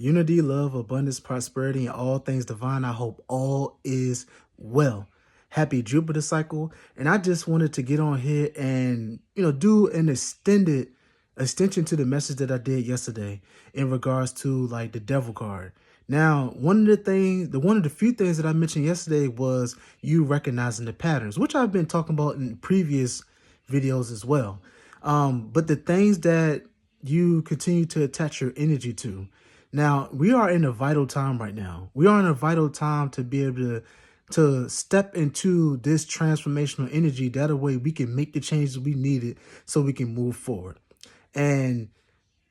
Unity, love, abundance, prosperity, and all things divine. I hope all is well. Happy Jupiter cycle. And I just wanted to get on here and, do an extension to the message that I did yesterday in regards to like the devil card. Now, one of the few things that I mentioned yesterday was you recognizing the patterns, which I've been talking about in previous videos as well. But the things that you continue to attach your energy to. Now, we are in a vital time right now. We are in a vital time to be able to step into this transformational energy. That way we can make the changes we needed so we can move forward. And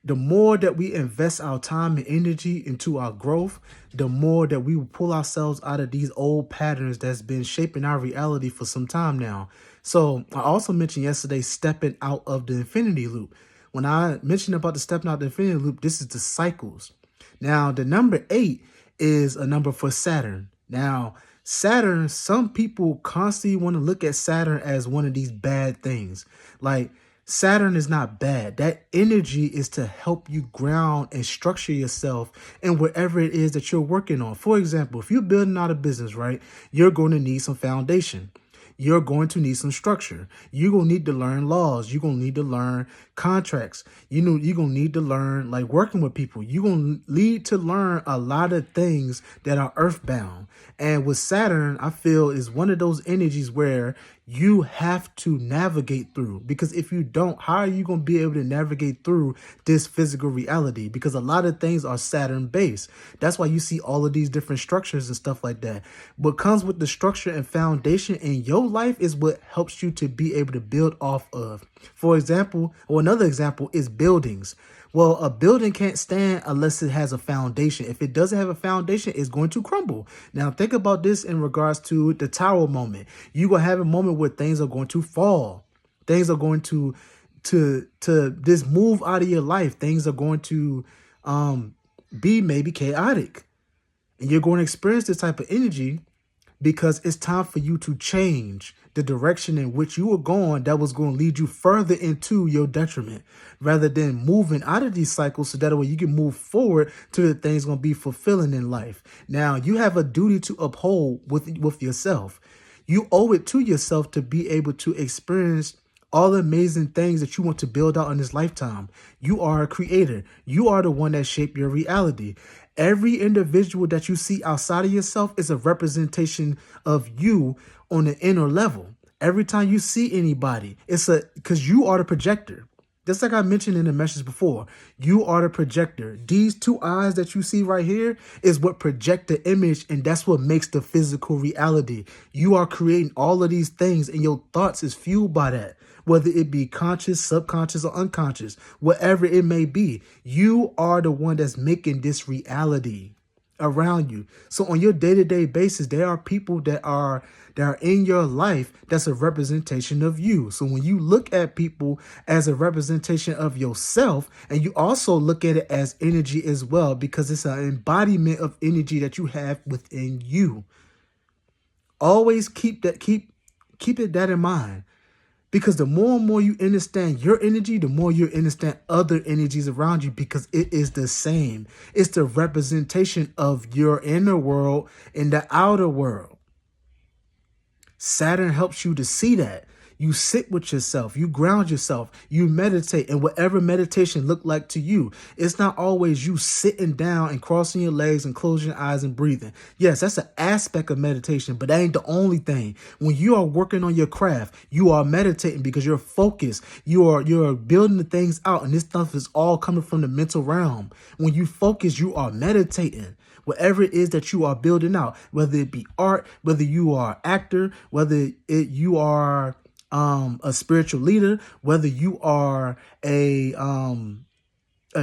the more that we invest our time and energy into our growth, the more that we will pull ourselves out of these old patterns that's been shaping our reality for some time now. So I also mentioned yesterday stepping out of the infinity loop. When I mentioned about the stepping out of the infinity loop, this is the cycles. Now, the number 8 is a number for Saturn. Now, Saturn, some people constantly want to look at Saturn as one of these bad things. Like, Saturn is not bad. That energy is to help you ground and structure yourself in whatever it is that you're working on. For example, if you're building out a business, right, you're going to need some foundation. You're going to need some structure. You're going to need to learn laws. You're going to need to learn contracts. You're going to need to learn like working with people. You're going to need to learn a lot of things that are earthbound. And with Saturn, I feel is one of those energies where you have to navigate through, because if you don't, how are you going to be able to navigate through this physical reality? Because a lot of things are Saturn based. That's why you see all of these different structures and stuff like that. What comes with the structure and foundation in your life is what helps you to be able to build off of. For example, or another example is buildings. Well, a building can't stand unless it has a foundation. If it doesn't have a foundation, it's going to crumble. Now, think about this in regards to the tower moment. You're going to have a moment where things are going to fall. Things are going to just move out of your life. Things are going to be maybe chaotic. And you're going to experience this type of energy because it's time for you to change the direction in which you were going that was going to lead you further into your detriment, rather than moving out of these cycles so that way you can move forward to the things going to be fulfilling in life. Now, you have a duty to uphold with yourself. You owe it to yourself to be able to experience all the amazing things that you want to build out in this lifetime. You are a creator. You are the one that shaped your reality. Every individual that you see outside of yourself is a representation of you on the inner level. Every time you see anybody, because you are the projector. Just like I mentioned in the message before, you are the projector. These two eyes that you see right here is what project the image, and that's what makes the physical reality. You are creating all of these things, and your thoughts is fueled by that. Whether it be conscious, subconscious, or unconscious, whatever it may be, you are the one that's making this reality around you. So on your day-to-day basis, there are people that are in your life that's a representation of you. So when you look at people as a representation of yourself, and you also look at it as energy as well, because it's an embodiment of energy that you have within you. Always keep that in mind. Because the more and more you understand your energy, the more you understand other energies around you, because it is the same. It's the representation of your inner world and the outer world. Saturn helps you to see that. You sit with yourself, you ground yourself, you meditate, and whatever meditation look like to you. It's not always you sitting down and crossing your legs and closing your eyes and breathing. Yes, that's an aspect of meditation, but that ain't the only thing. When you are working on your craft, you are meditating because you're focused. You're building the things out, and this stuff is all coming from the mental realm. When you focus, you are meditating. Whatever it is that you are building out, whether it be art, whether you are an actor, whether you are a spiritual leader, whether you are a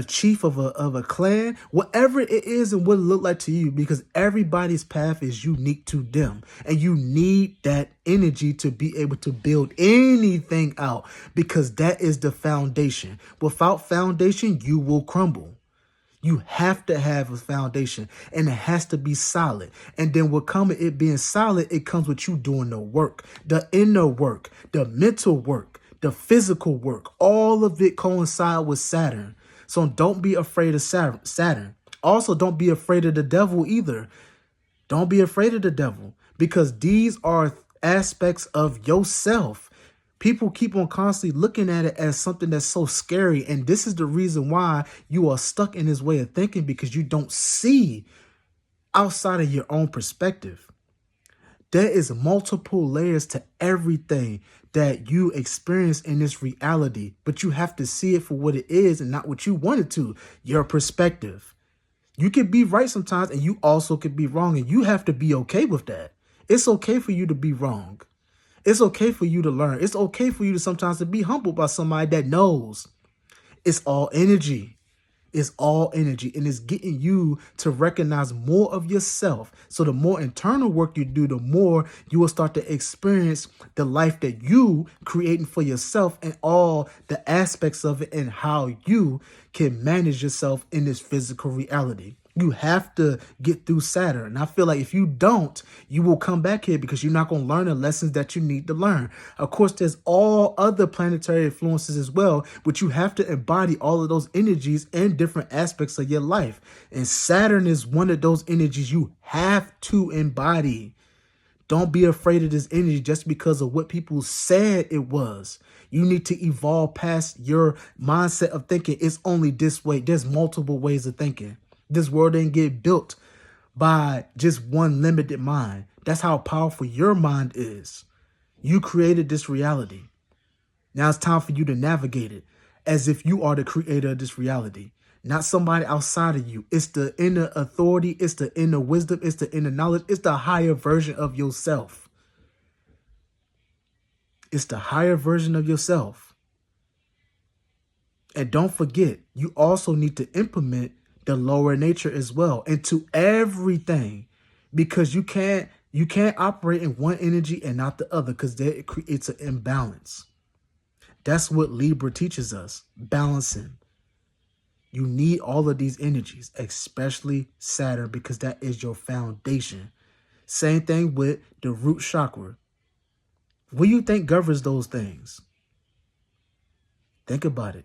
chief of a clan, whatever it is and what it look like to you, because everybody's path is unique to them, and you need that energy to be able to build anything out, because that is the foundation. Without foundation, you will crumble. You have to have a foundation, and it has to be solid. And then what comes with it being solid, it comes with you doing the work, the inner work, the mental work, the physical work. All of it coincide with Saturn. So don't be afraid of Saturn. Also, don't be afraid of the devil either. Don't be afraid of the devil, because these are aspects of yourself. People keep on constantly looking at it as something that's so scary. And this is the reason why you are stuck in this way of thinking, because you don't see outside of your own perspective. There is multiple layers to everything that you experience in this reality, but you have to see it for what it is and not what you want it to, your perspective. You can be right sometimes, and you also could be wrong, and you have to be okay with that. It's okay for you to be wrong. It's okay for you to learn. It's okay for you to sometimes to be humbled by somebody that knows. It's all energy. It's all energy, and it's getting you to recognize more of yourself. So the more internal work you do, the more you will start to experience the life that you creating for yourself, and all the aspects of it, and how you can manage yourself in this physical reality. You have to get through Saturn. And I feel like if you don't, you will come back here because you're not going to learn the lessons that you need to learn. Of course, there's all other planetary influences as well, but you have to embody all of those energies and different aspects of your life. And Saturn is one of those energies you have to embody. Don't be afraid of this energy just because of what people said it was. You need to evolve past your mindset of thinking it's only this way. There's multiple ways of thinking. This world didn't get built by just one limited mind. That's how powerful your mind is. You created this reality. Now it's time for you to navigate it as if you are the creator of this reality, not somebody outside of you. It's the inner authority. It's the inner wisdom. It's the inner knowledge. It's the higher version of yourself. It's the higher version of yourself. And don't forget, you also need to implement the lower nature as well into everything, because you can't operate in one energy and not the other, because there it creates an imbalance. That's what Libra teaches us, balancing. You need all of these energies, especially Saturn, because that is your foundation. Same thing with the root chakra. What do you think governs those things? Think about it.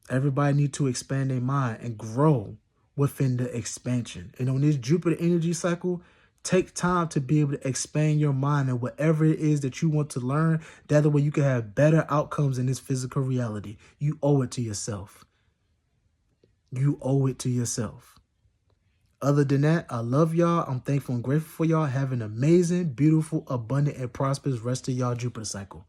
Everybody needs to expand their mind and grow within the expansion. And on this Jupiter energy cycle, take time to be able to expand your mind and whatever it is that you want to learn. That way you can have better outcomes in this physical reality. You owe it to yourself. You owe it to yourself. Other than that, I love y'all. I'm thankful and grateful for y'all. Have an amazing, beautiful, abundant, and prosperous rest of y'all Jupiter cycle.